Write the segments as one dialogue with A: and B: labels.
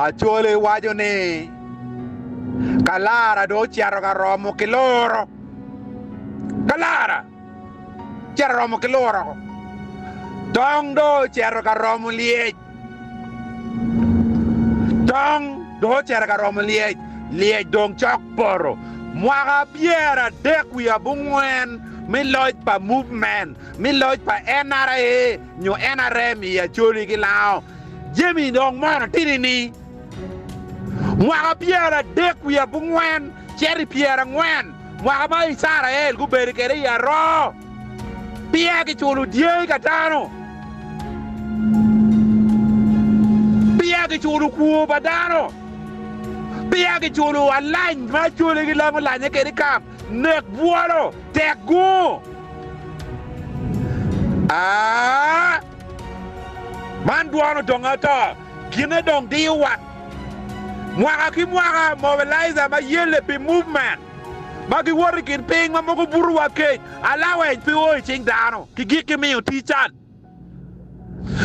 A: Acholi wajo ni Kalara do chiaro Karomo Kiluru. Kalara chiaro Karomo Kiluru. Dong do chiaro Karomo liej. Dong do chiaro Karomo liej. Liej dong chok poro. Mwaka piera dek wia bungwen. Mi loj pa movement. Mi loj pa NRA. Nyo NRM ya Acholi kilao. Jimmy dong mana tini ni. Mwaka piera dek wia bungwen. Cherry piera ngwen. Mwaka ma isara el kuberi kere ya ro. Pia ki chulu diye katano. Pia ki chulu kuo badano. Pia ki chulu alany ma chulu ki lango lanya kere kam. Nek bualo. Tek go. Man duano dongata. Gine dong diwa. Mwaka ki mwaka mobilizer ma yele pi movement. Magi wori kin ping ma moko buru wa ke. Alawa pi o ching dano. Ki giki mi o tichan.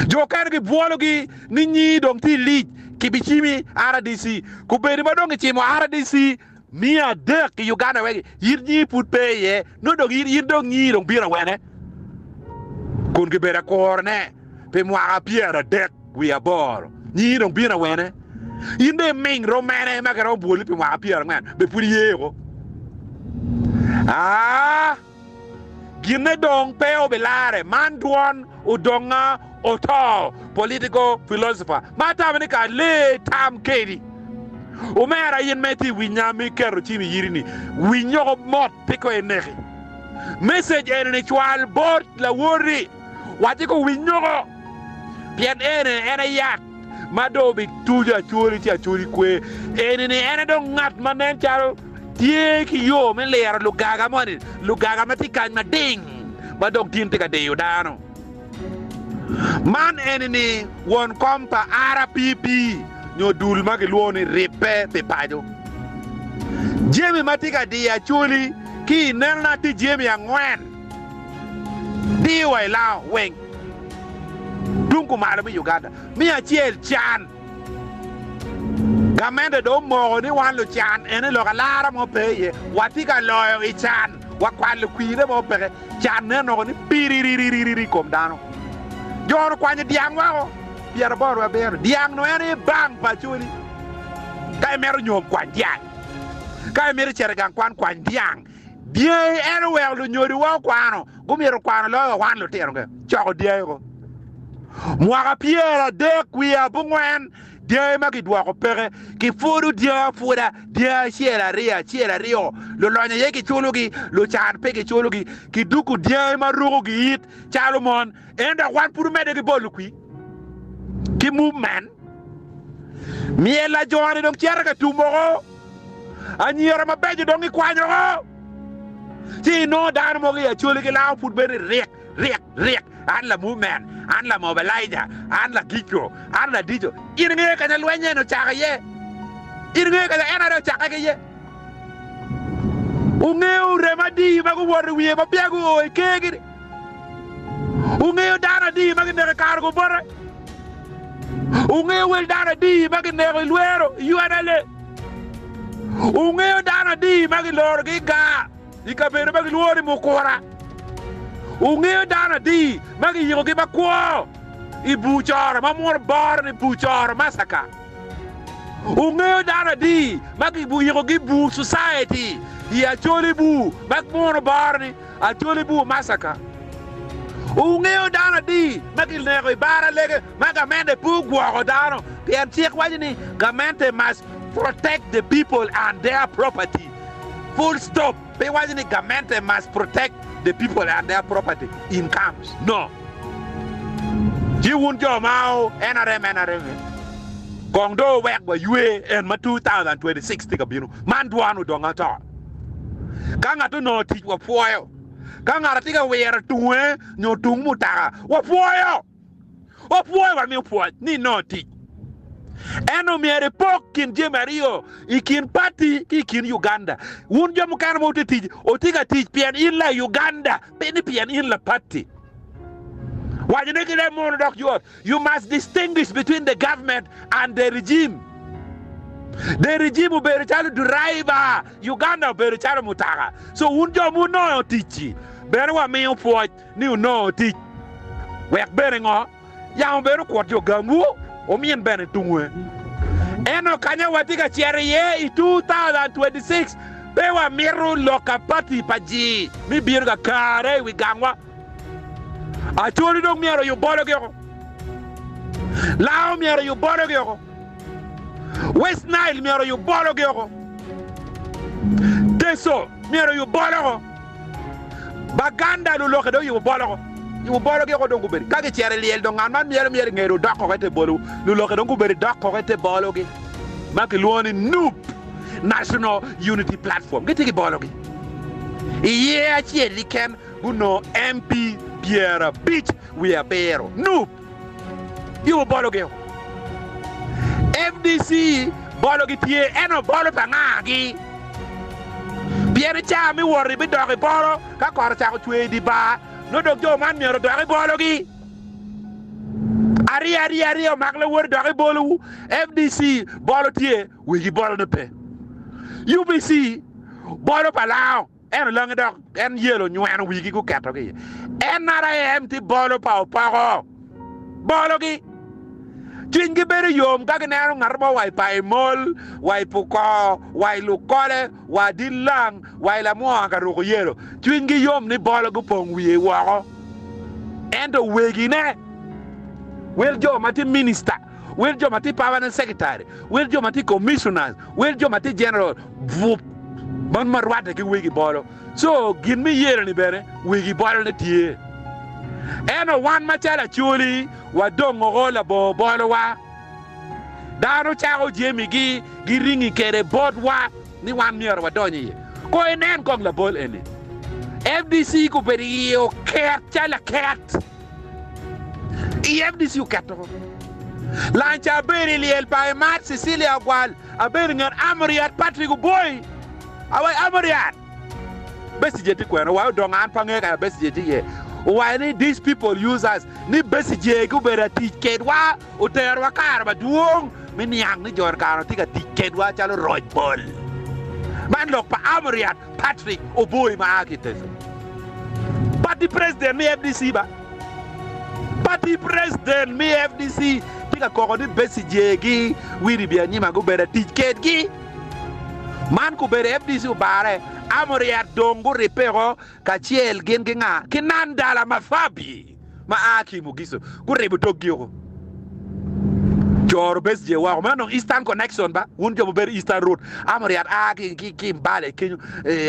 A: Jo kan ki bualo ki ninyi dong ti lead. Ki bichimi RDC. Kuberi ma dong chimo RDC. Mia dek ki Uganda wegi. Yirnyi put pe ye. No dong yir dong nyi dong bira wene. Kun ki bera korne. Pe mwaka piera dek wia bor. Nyi dong bira wene. Inde ming romane makaro buli pi mwaka piera man. Be puri yego. Gine dong peo belare. Manduan Odonga Otto. Political philosopher. Mata ka le tam kedi. Umera yin meti winyami kero chimi yirini. Winyo mot piko eneki. Message ene chwal bot la wori. Watiko winyo. Pian ene yak. Madobi tuja churi tia churi kwe. Ene dong ngat manen charo. Tie ki yo men lera lugaga moni. Lugaga matika na ding. Madog tin tika de yudano. Man ene won kompa RPP. Nyo dul magi luoni ripe pe pajo. Jemi matika di Acholi ki nelna ti jemi angwen. Di wai lao weng. Dunku malo mi Uganda. Mi achiel chan. Gamende do mo ni wan lo chan ene lo Kalara mo peye. Watika loyo I chan. Wakwan lo kwire mo peke. Chan ne no ni piriri kom dano. Joro kwanye diang wako. Piara boro abero diang no ene bang pa Acholi kay mero nyom kwan diang kay mero chergang kwan diang die ene wel lo nyori wa kwano gumiro kwano lo wan lo tero ke choko die ko mwaka piera de kwia bungwen die magi dwa ko pere ki foru dia fura dia chiera rio lo lonya yeki chulugi lo chan peke chulugi ki duku die marugo gi it chalumon enda wan puru mede ki bolu kwi ki movement miela jone dong chiara ka tumo anyira mabejo dong ikwanyo ti no dan mo ya chuli ki law put beri riek an la movement an la mobilizer an la giko an la dijo inge ka na lwenye no chaka ye inge ka ena do chaka ye ungeu remadi mago wor wiye mabiago o kegiri ungeu dana di maginde ka go bore Ungeo dana di magi nego luero yuanale. Ungeo dana di magi lor giga. Ika bere magi luori mukora. Ungeo dana di magi yogi makwo. Ibuchara mamor bar ni buchara masaka. Ungeo dana di magi bu yogi bu society. Ya Acholi bu magmor bar ni Acholi bu masaka. Ungeo dana di magil nego bara lege magamende pu gwo dano pian chik wajini gamente must protect the people and their property full stop pe wajini gamente must protect the people and their property in camps no ji wun jo mao NRM gongdo wek wa yue en ma 2026 tika binu man duanu donga ta kanga to no ti wa foyo kangara tiga wera tuwe nyo tung mutaka wapuoyo wa mi puo ni noti eno miere pok kin jemario ikin party ikin Uganda wun jo mukana mo tiji otiga tij pian in la Uganda peni pian in la party wajine kile mo dok you must distinguish between the government and the regime The regime bere chalo driver Uganda bere chalo mutaka. So unjo mu no tichi. Bere wa me po ni no ti. Wek bere ngo ya bere ko jo gamu o mien bere tungwe. Eno kanya watika chere ye i 2026 be wa miru loka party paji. Mi birga kare wi gangwa. Acholi dong miero yu bolo gyoko. Lao miero yu bolo gyoko. West Nile miero yu bolo gyoko. Deso miero yu bolo go. Baganda lu loke do yu bolo go. Yu bolo gyoko dong kuberi. Kage chere liel dong anman miero ngero dako kete bolo. Lu loke dong kuberi dako kete bolo gi. Maki luoni noob. National Unity Platform. Gete ki bolo gi. Iye achie liken buno MP Pierre Beach we are bero. Noob. You bolo gyoko. FDC bolo gi tie eno bolo pangagi. Pierre cha mi worri bi dogi bolo ka kor cha ko chwe di ba no dog jo man miero dogi bolo gi. Ari o magle wor dogi bolo FDC bolo tie we gi bolo ne pe. UBC bolo palao en long dog en yelo nywan wi gi ku kato gi. NRM ti bolo pa bolo gi. Jingi bere yom kage nero ngarbo wai pai mol wai puko wai lukole wai dilang wai la moa ka roko yero jingi yom ni bolo gu pong wiye wako endo wegi ne wel jo mati minister wel jo mati permanent secretary wel jo mati commissioners wel jo mati general vup man marwata ki wegi bolo so gin mi yero ni bere wegi bolo ne tie eno wan machala chuli wa dongo gola bo bolo wa dano chago jemi gi ringi kere bod wa ni wan mier wa donyi ko enen kong la bol ene FDC ko beri o ket chala ket FDC o ket lancha beri liel pa mat Cecilia gwal a beri ngar amriat Patrick boy awai amriat besi jeti kweno wa donga an pange ka besi jeti ye why these people use us ni besi jegu bera ticket wa uter wa kar ba duong min yang ni jor kar tika ticket wa chalo roj bol man lok pa amriat Patrick oboy ma akites party president mi FDC ba party president mi FDC tika ko ni besi jegi wiri bia nyima go bera ticket gi man ko bera FDC bare amoriat dongo repero kachiel gen genga kinandala mafabi ma aki mugiso ku rebu togio jor bes je wa ma no eastern connection ba won jo ber eastern road amoriat aki ki mbale ki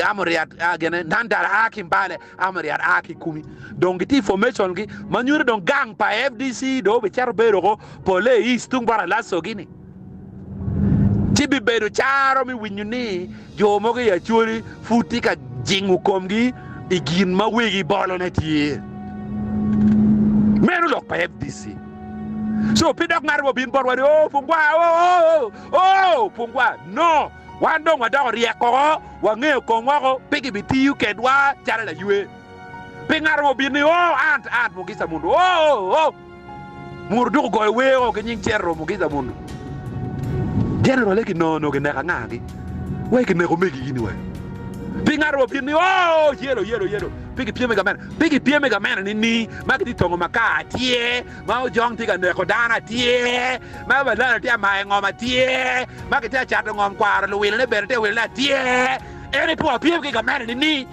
A: amoriat agene nandala aki mbale amoriat aki kumi donc ti formation gi manyure don gang pa FDC do be char bero pole east tung bara la sogini tibi bedo charo mi winyuni jo moge ya churi futi ka jingu komgi igin ma wegi bolo na tie menu lok pa FDC so pidok ngarbo bin bor wari pungwa no wando ngada rieko wa nge ko ngoko pigi bitiu kedwa chara la yue pingarbo bin ant mugisa mundu murdu go we o kenying cherro mugisa mundu general leki no ke neka ngaki we ke neko megi gini we pingaro pini yelo pigi pie mega man ni magdi tongo maka tie ma jong tiga neko dana tie ma bala tie ma ngoma tie magdi cha ngom kwar lu wil ne berte wil la tie ene po pie ke gaman ni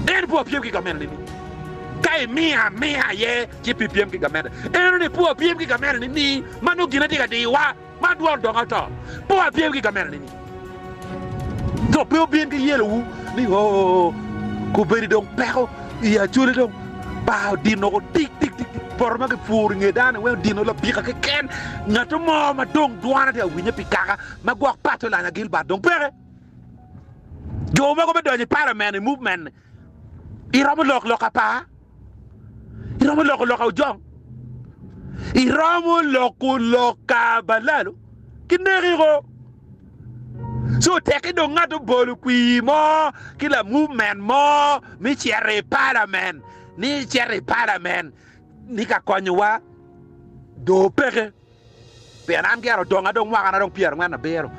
A: ene po pie ke gaman ni kai mia ye ki pie ke gaman ene po pie ke gaman ni manu gina tiga diwa man duan donga to po apiem ki kamera ni to pe bien ki yelo ni ko beri dong pero ya chule dong ba dino ko tik por ma ke fur nge dan we dino la bi ka ke ken ngato mo ma dong duana te winya pikaka ma gwa pato la na gilba dong pere jo ma ko be donye parliament movement iramu lok apa iramu lok jong iramu loka balalo kinerigo so teke do ngato bolu kwi mo kila movement mo mi chere parliament ni ka konywa do pere Pianan garo donga dong waka na dong pier ngana bero.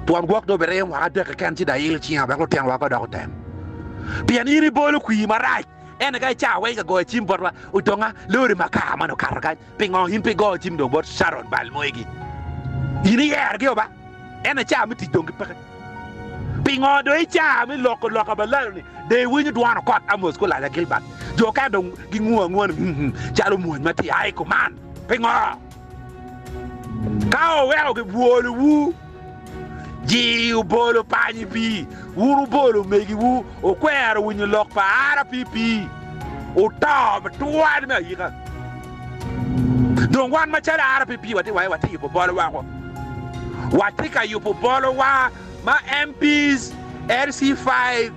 A: Tuan gwak do bere waka de kan ti da il chia ba ko tiang waka da ko tem. Pian iri bolu kui marai. Ene ga cha we ga go chim borwa Odonga lori maka mano karga pingo hin pigo chim do bot Sharon bal moigi. Ini yer ge ba. Ene cha mi ti dong pa. Pingo do cha mi loko ba la ni. De wini duano kot amos ko la la gilbat. Jo ka dong gi nguon cha lo muon mati ai ko man. Pingo. Kao we ge bolu wu. Ji u bolo pani pi uru bolo megi wu o kwero winyo lok pa ara pipi o ta tuan me yika don wan ma chala ara pipi wati yu bolo wa ko wati ka yu bolo wa ma MPs RC5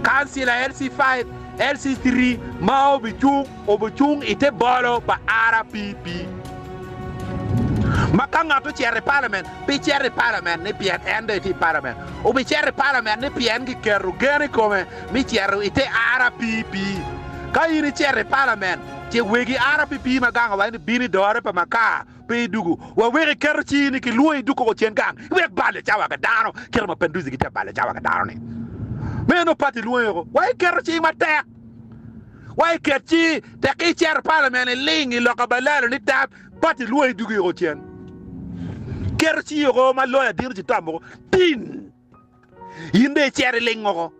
A: councilor RC5 RC3 ma obichung ite bolo pa ara pipi Makanga to chair parliament, be chair parliament, ne pian ende ti parliament. O be chair parliament ne pian ki keru gene come, mi chair ite RPP. Ka yini chair parliament, che wegi RPP maganga wa ni bini dore pa maka, pe dugu. Wa wegi keru chi ni ki luoi duko ko chen gang. We bale chawa ka dano, keru ma penduzi ki te bale chawa ka dano ni. Me no pati luoi ko. Wa keru chi ma tek. Wa keru chi te ki chair parliament lingi lokabalalo ni tap pati luoi dugu ko chen. Kerchi yo ma loya dirji tamo tin inde cherlingo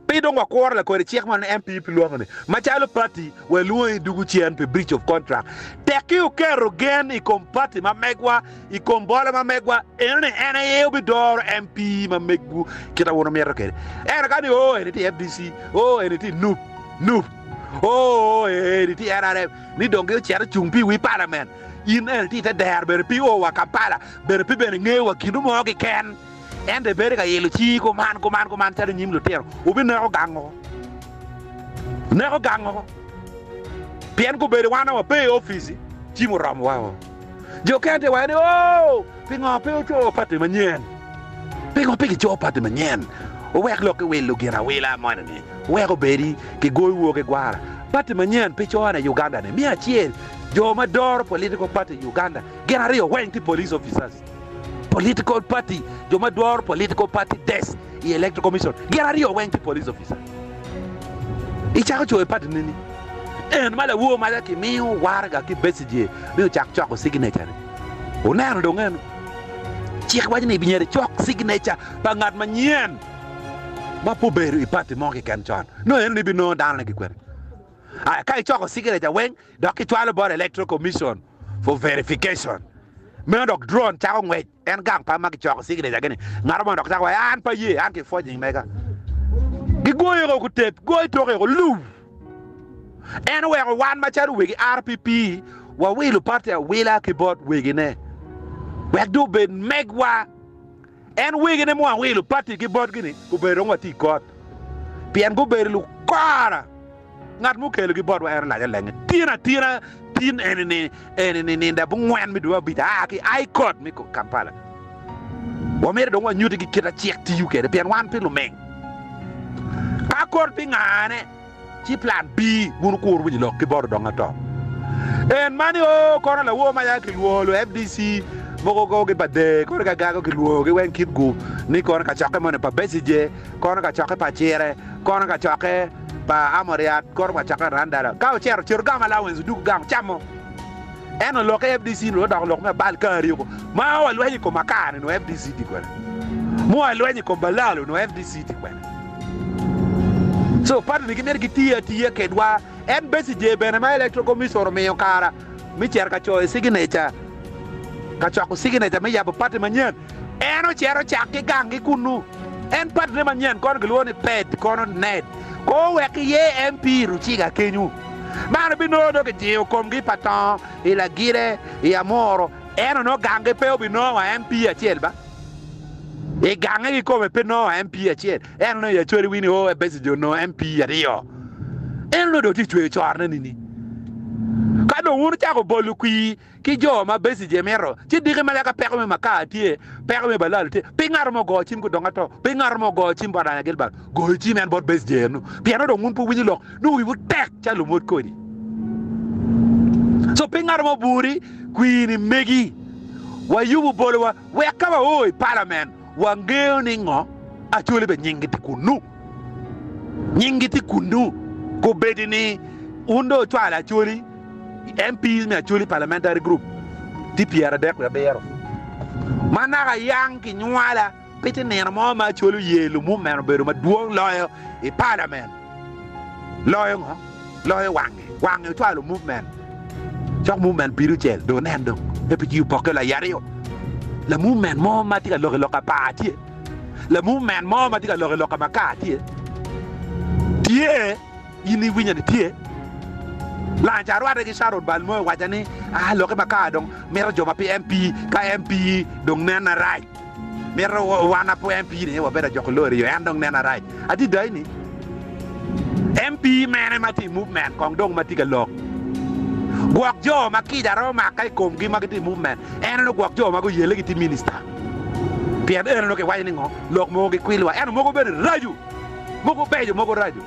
A: pe dongo kwor la ko chairman MP luongo ne ma chalo party we luo dugu chien pe breach of contract teki o kero gen I compati ma megwa I kombola ma megwa ene ye bi dor MP ma megbu kita wono mero kere era kani o ene ti FDC o ene ti noob o ene ti RRM ni dongo cher chumpi wi parliament in el ti ta der ber pi o wa kapala ber pi ben ngewa kindu mo ki ken ende ber ga yelu chi ko man ta nyim lu ter o bi no gango pien ko ber wana wa pe office chi mo ram wa jo kente wa ni o pingo pe o cho pati manyen pingo pe ki cho pati manyen o wek lo ke we lu gira we la mo ni we ko beri ke go wo ke gwara pati manyen pe cho na Uganda ne mi achiel Jo Mador political party Uganda. Genario went to police officers. Political party. Jo Mador political party desk. The electoral commission. Genario went to police officers. Ichako cho party nini. En mala wo mala ki miu warga ki besije. Miu chako signature. Onano dongen. Chik wajini binyere chok signature pangat manyen. Ma po beru party mo ki kan chan. No en libi no dan ki kwer. I can't talk a cigarette when Dr. Board Electoral Commission for verification. Murdoch drone town way and gang pa market chalk cigarette again. Narama doctor and pa ye and forging mega. The go tape, go to a loo. Anywhere one match with RPP, while we look party a wheeler keyboard wigging. We do been megwa and wigging them one wheel party keyboard guinea, go bear on what he got. Pian go bear look cara. Ngat mu kelu ki bod wa er la leng tin ene da bungwan mi do bita ki I court mi ko Kampala wa mere do wa nyuti ki kita chek ti UK de pian wan pe lu meng ka court pi ngane ci plan B bunu ko ru lo ki bod do ngato en mani o kono la wo ma ya ki wo lo FDC mo go ge bade ko ga ga ki wo ge wen kit go ni kono ka chake mo ne pa besije kono ka chake pa chere kono ka chake pa amoriat korba chaka randara ka cher gama la wenzu du gam chamo eno lo FDC no da lo me bal kari ko ma wa lo ko makane no FDC di kwena mo wa lo ko balalo no FDC di kwena so part ni kimer gitia ke dwa en besije bene ma electoral commission me yokara mi cher ka cho signature ka cho ko signature me ya party manyen eno cher chake gangi kunu en party manyen kon glone pet kon net ko wek ye MP ruchiga kenyu mano binodo ke jeo komgi patan ila gire ya moro eno no gange pe obino wa MP achiel ba e gange ko pe no MP achiel eno ya chori wini o e besijo no MP ario eno do ti chwe chorne nini kado wunu chako bolu ki jo ma besije mero ti digi mala ka pekme makati pekme balal te pingar mo go chim ko donga to pingar mo go chim bana gel ba go chim en bot besije no piano do ngun pu wini lok no wi tek chalu mot ko di so pingar ngarmo buri queen megi wa yubu bolwa we kaba oi parliament wa ngeo ningo Acholi be nyingiti kunu ko bedini undo twala Acholi MPs me Acholi parliamentary group DPR de ko bero manaka yang ki nywala pete ner mo ma Acholi yelu mu men beru ma duong loyo e parliament loyo wange twala movement chok movement biru chel do nendo e piti yu pokela yario la movement mo matika loka party la movement mo matika loka makati tie yini winya de tie la jarwa de Sharon Balmo wajani loka makadong mero joma MP ka MP dong nena right mero wana po MP ne wa bera jokolori yo andong nena right ati dai ni MP mene mati movement kong dong matika lok guak jo makija ro makai kom gi magiti movement eno guak jo mago yele giti minister pian eno ke wayni ngo lok mo ge kwilwa eno mo go be raju mo go bejo mo go raju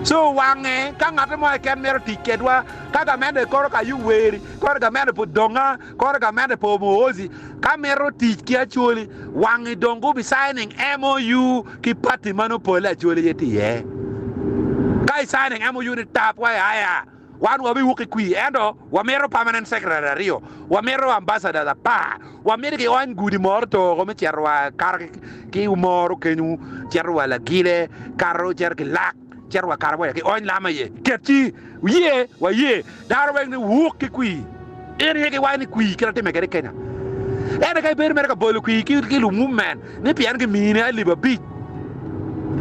A: so wange ka ngata mo ken mero ticket wa ka ga mende koro ka yu weri koro ga mende po donga koro ga mende po mozi ka mero tiki Acholi wange dongo be signing MOU ki party monopoly Acholi yeti ye kai signing MOU ni tap wa ya wan wa bi wuki kui endo wa mero permanent secretary wa mero ambassador da pa wa mero ke wan gudi morto ko me cerwa kar ki umoro kenu cerwa la gile karo cer ki lak cerwa karwa ke on lama ye ketchi ye wa ye darwe ni wuki kui ene ke wan kui kira te me kere kenya ene kai ber mer ka bolu kui ki lu movement ne pian ke mine Aliba bi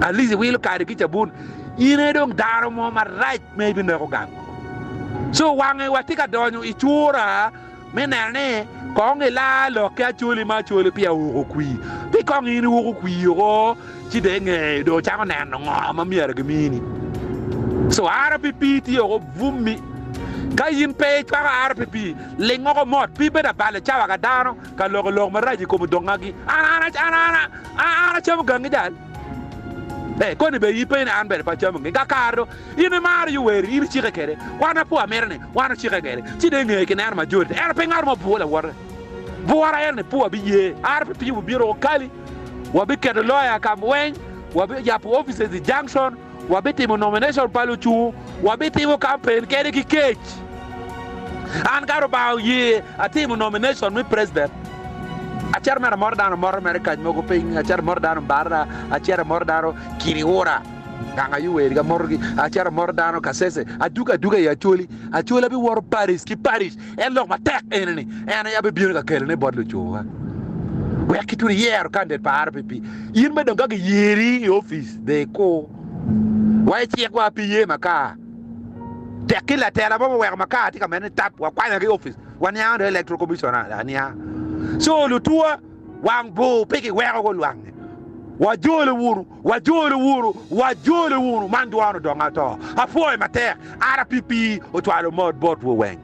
A: alizi wilu kari ki chabun ine dong daro mo ma right maybe ne ko gang so wange watika donyo ichura menane konge la lo ke Acholi ma Acholi pia wo kui pi konge ni wo kui ro ti de nge do chango na no ma miere gmini so RPP ti yo vummi ka yin pe ka RPP le ngoko mot pi be da bale chawa ga dano ka lo maraji ko dongagi ana chamu gangi dal koni be yipe na anbe pa chamu ga karo ine mar yu weri ine chike kere wana pu amerne wana chike kere ti de nge ke na majority pe ngar mo bula wara ene pu abi ye RPP bu biro kali wabi ke lawyer kam wen wabi ya pu offices the junction wabi timo nomination paluchu wabi timo campaign kere ki cage an garo ba ye atimo nomination mi president achar mera mordano mor America mo go ping achar mordano barra achar mordano kiriora ganga yuweri ga morgi achar mordano kasese aduga ya Acholi bi war Paris en lok ma tek eneni en ya be biir ga kele ne bodlo chuwa we kituri yer kandet pa RPP yin me donga ga yeri office de ko wai tie kwa piye maka tekila tela bo we maka ti ka men tap wa kwa ga office wanya electoral commissioner ania so lutua wang bo peke wego go lwange wajole wuru manduano donga to afoy mater RPP o twalo mod bot wo weng